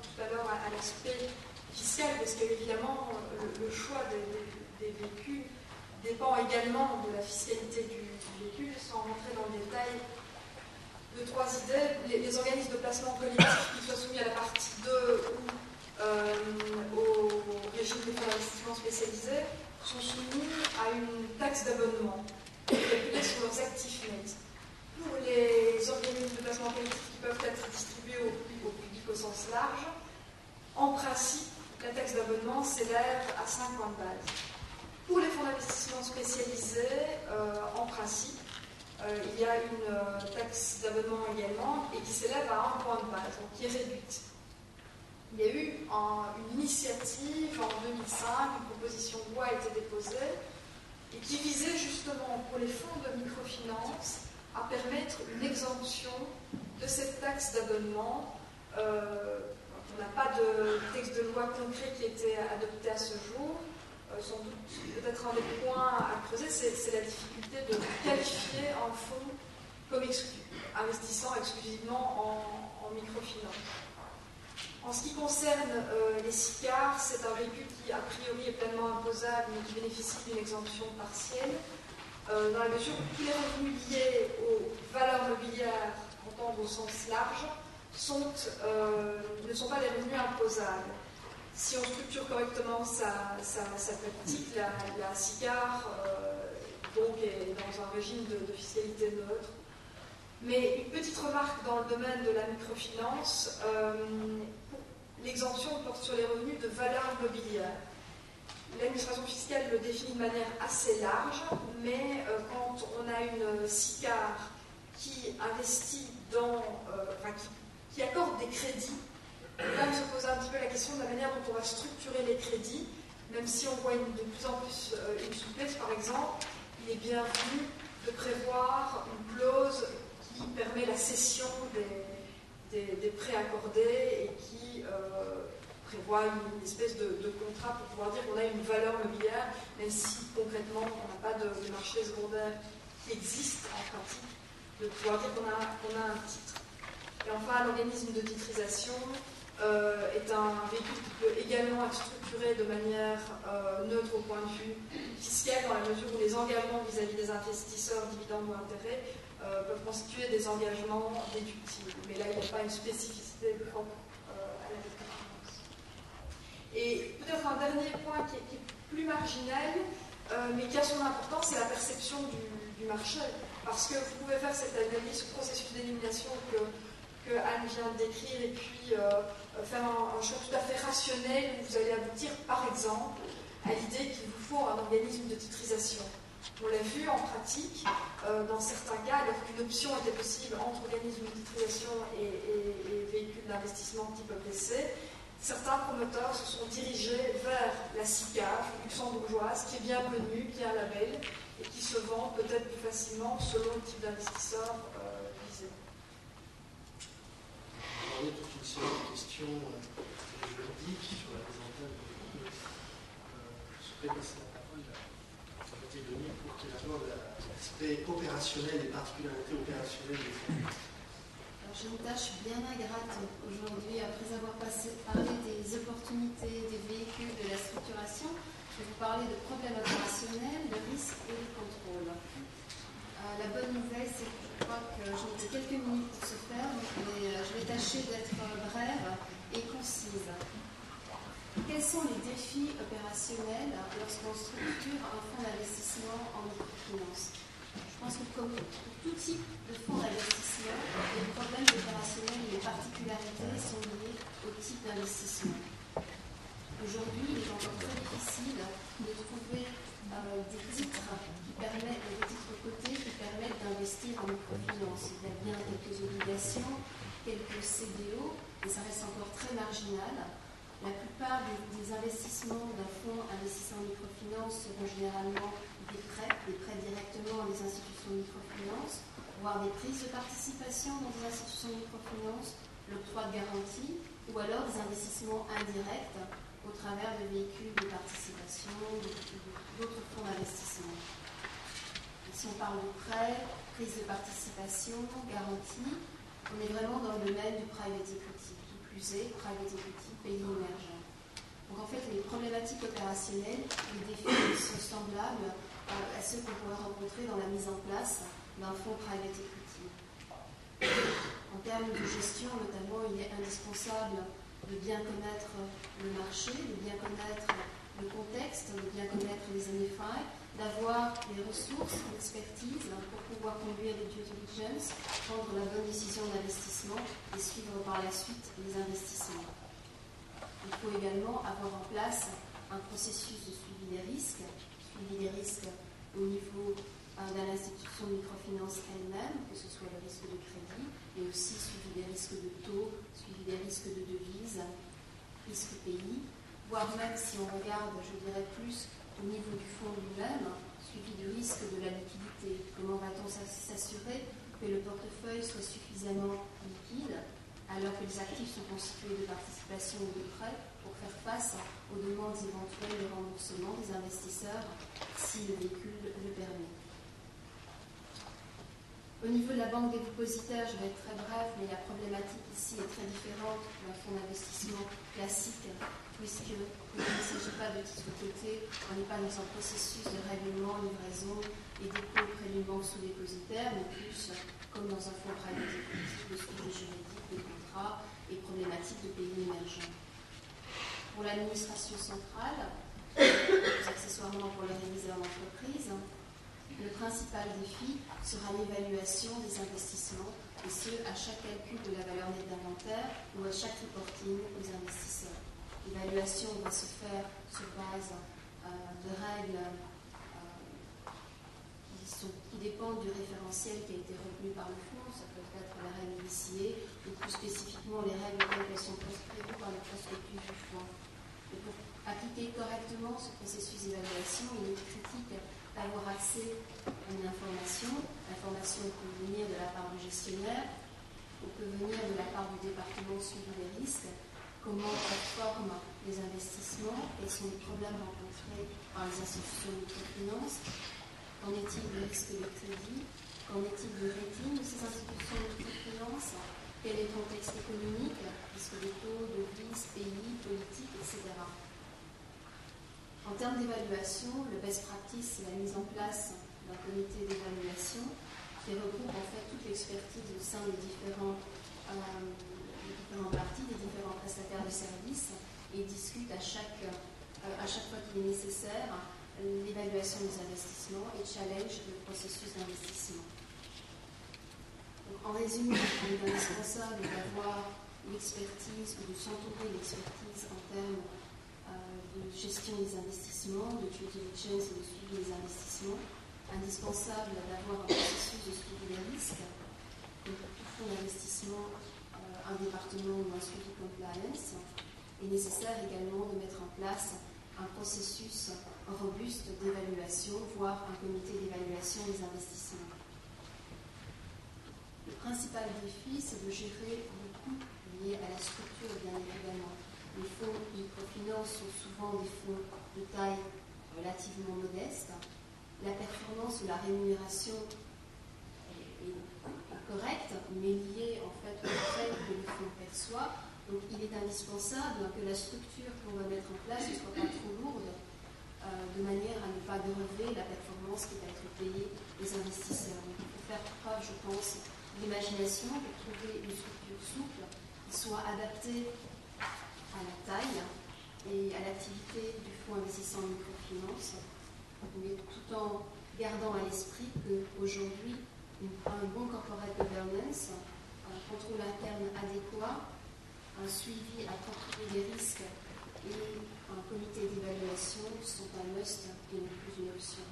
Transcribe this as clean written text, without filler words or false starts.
tout à l'heure à l'aspect fiscal, parce qu'évidemment, le choix des véhicules dépend également de la fiscalité du véhicule. Sans rentrer dans le détail, deux, trois idées. Les organismes de placement collectif, qu'ils soient soumis à la partie 2 ou au régime de fonds d'investissement spécialisés, sont soumis à une taxe d'abonnement calculée sur leurs actifs nets. Pour les organismes de placement collectif qui peuvent être distribués au public au sens large, en principe, la taxe d'abonnement s'élève à 5 points de base. Pour les fonds d'investissement spécialisés, en principe, il y a une taxe d'abonnement également et qui s'élève à 1 point de base, donc qui est réduite. Il y a eu une initiative en 2005, une proposition de loi a été déposée et qui visait justement pour les fonds de microfinance à permettre une exemption de cette taxe d'abonnement. On n'a pas de texte de loi concret qui a été adopté à ce jour. Sans doute, peut-être un des points à creuser, c'est la difficulté de qualifier un fonds comme investissant exclusivement en microfinance. En ce qui concerne les SICAR, c'est un véhicule qui, a priori, est pleinement imposable, mais qui bénéficie d'une exemption partielle, dans la mesure où tous les revenus liés aux valeurs mobilières, entendre au sens large, ne sont pas des revenus imposables. Si on structure correctement sa politique, la SICAR donc est dans un régime de fiscalité neutre. Mais une petite remarque dans le domaine de la microfinance, l'exemption porte sur les revenus de valeur mobilière. L'administration fiscale le définit de manière assez large, mais quand on a une SICAR qui investit qui accorde des crédits, on va même se poser un petit peu la question de la manière dont on va structurer les crédits, même si on voit de plus en plus une souplesse, par exemple, il est bienvenu de prévoir une clause qui permet la cession des prêts accordés et qui prévoit une espèce de contrat pour pouvoir dire qu'on a une valeur mobilière, même si concrètement on n'a pas de marché secondaire qui existe en pratique, de pouvoir dire qu'on a un titre. Et enfin, l'organisme de titrisation est un véhicule qui peut également être structuré de manière neutre au point de vue fiscal, dans la mesure où les engagements vis-à-vis des investisseurs, dividendes ou intérêts, peuvent constituer des engagements déductibles. Mais là, il n'y a pas une spécificité propre à la microfinance. Et peut-être un dernier point qui est plus marginal, mais qui a son importance, c'est la perception du marché. Parce que vous pouvez faire cette analyse, ce processus d'élimination que Anne vient de décrire, et puis faire un choix tout à fait rationnel où vous allez aboutir, par exemple, à l'idée qu'il vous faut un organisme de titrisation. On l'a vu en pratique, dans certains cas, alors qu'une option était possible entre organismes de titrisation et véhicules d'investissement type EPC, certains promoteurs se sont dirigés vers la SICAR luxembourgeoise, qui est bien connue, qui a un label, et qui se vend peut-être plus facilement selon le type d'investisseur visé. Il y a toute une série de questions juridiques sur la mise en place de véhicules. Je souhaiterais passer la parole à Timothée Denis pour qu'il aborde l'aspect opérationnel et particularités opérationnelles des fonds. J'ai une tâche bien ingrate aujourd'hui, après avoir parlé des opportunités, des véhicules, de la structuration. Je vais vous parler de problèmes opérationnels, de risques et de contrôle. La bonne nouvelle, c'est que je crois que j'ai quelques minutes pour ce faire, mais je vais tâcher d'être brève et concise. Quels sont les défis opérationnels lorsqu'on structure un fonds d'investissement en microfinance? Je pense que comme pour tout type de fonds d'investissement, les problèmes opérationnels et les particularités sont liés au type d'investissement. Aujourd'hui, il est encore très difficile de trouver des titres cotés qui permettent d'investir en microfinance. Il y a bien quelques obligations, quelques CDO, mais ça reste encore très marginal. La plupart des investissements d'un fonds investissant en microfinance seront généralement des prêts directement à des institutions de microfinance, voire des prises de participation dans des institutions de microfinance, l'octroi de garantie, ou alors des investissements indirects au travers de véhicules de participation, d'autres fonds d'investissement. Si on parle de prêts, prise de participation, garantie, on est vraiment dans le domaine du private equity, du plus est private equity, pays émergents. Donc en fait, les problématiques opérationnelles, les défis sont semblables à ceux qu'on pourrait rencontrer dans la mise en place d'un fonds private equity. En termes de gestion, notamment, il est indispensable de bien connaître le marché, de bien connaître le contexte, de bien connaître les NFI, d'avoir les ressources, l'expertise pour pouvoir conduire les due diligence, prendre la bonne décision d'investissement et suivre par la suite les investissements. Il faut également avoir en place un processus de suivi des risques au niveau de l'institution de microfinance elle-même, que ce soit le risque de crédit, mais aussi suivi des risques de taux, suivi des risques de devises, risque pays, voire même si on regarde, je dirais plus, au niveau du fonds lui-même, suivi du risque de la liquidité. Comment va-t-on s'assurer que le portefeuille soit suffisamment liquide alors que les actifs sont constitués de participation ou de prêts pour faire face aux demandes éventuelles de remboursement des investisseurs si le véhicule le permet. Au niveau de la banque des dépositaires, je vais être très bref, mais la problématique ici est très différente d'un fonds d'investissement classique, puisqu'il ne s'agit pas de titres cotés, on n'est pas dans un processus de règlement, livraison et dépôt auprès d'une banque sous dépositaire, mais plus comme dans un fonds private equity, de suivi juridique, de contrats et problématiques de pays émergents. Pour l'administration centrale, accessoirement pour le réviseur d'entreprise, le principal défi sera l'évaluation des investissements, et ce, à chaque calcul de la valeur nette d'inventaire ou à chaque reporting aux investisseurs. L'évaluation va se faire sur base de règles qui dépendent du référentiel qui a été retenu par le fonds. Ça peut être la règle ICA ou plus spécifiquement les règles qui sont prévues par le prospectus du fonds. Et pour appliquer correctement ce processus d'évaluation, il est critique d'avoir accès à une information. L'information peut venir de la part du gestionnaire ou peut venir de la part du département suivi des risques. Comment performent les investissements, quels sont les problèmes rencontrés par les institutions de microfinance, qu'en est-il du risque de crédit, qu'en est-il du rating de ces institutions de microfinance, quel est le contexte économique, risque de taux, devises, pays, politique, etc. En termes d'évaluation, le best practice, c'est la mise en place d'un comité d'évaluation qui regroupe en fait toute l'expertise au sein des différentes parties, des différents prestataires de services et discute à chaque fois qu'il est nécessaire l'évaluation des investissements et challenge le processus d'investissement. En résumé, il est indispensable d'avoir l'expertise ou de s'entourer l'expertise en termes de gestion des investissements, de due diligence et de suivi des investissements. Indispensable d'avoir un processus de suivi des risques, donc pour tout fonds d'investissement, un département ou un suivi compliance. Il est nécessaire également de mettre en place un processus robuste d'évaluation, voire un comité d'évaluation des investissements. Le principal défi, c'est de gérer les coûts liés à la structure, bien évidemment. Les fonds de microfinance sont souvent des fonds de taille relativement modeste. La performance ou la rémunération est correcte, mais liée en fait au fait que le fonds perçoit. Donc il est indispensable que la structure qu'on va mettre en place ne soit pas trop lourde, de manière à ne pas grever la performance qui va être payée aux investisseurs. Donc il faut faire preuve, je pense, d'imagination pour trouver une structure souple qui soit adaptée à la taille et à l'activité du fonds investissant en microfinance, mais tout en gardant à l'esprit qu'aujourd'hui, un bon corporate governance, un contrôle interne adéquat, un suivi approprié des risques et un comité d'évaluation sont un must et non plus une option.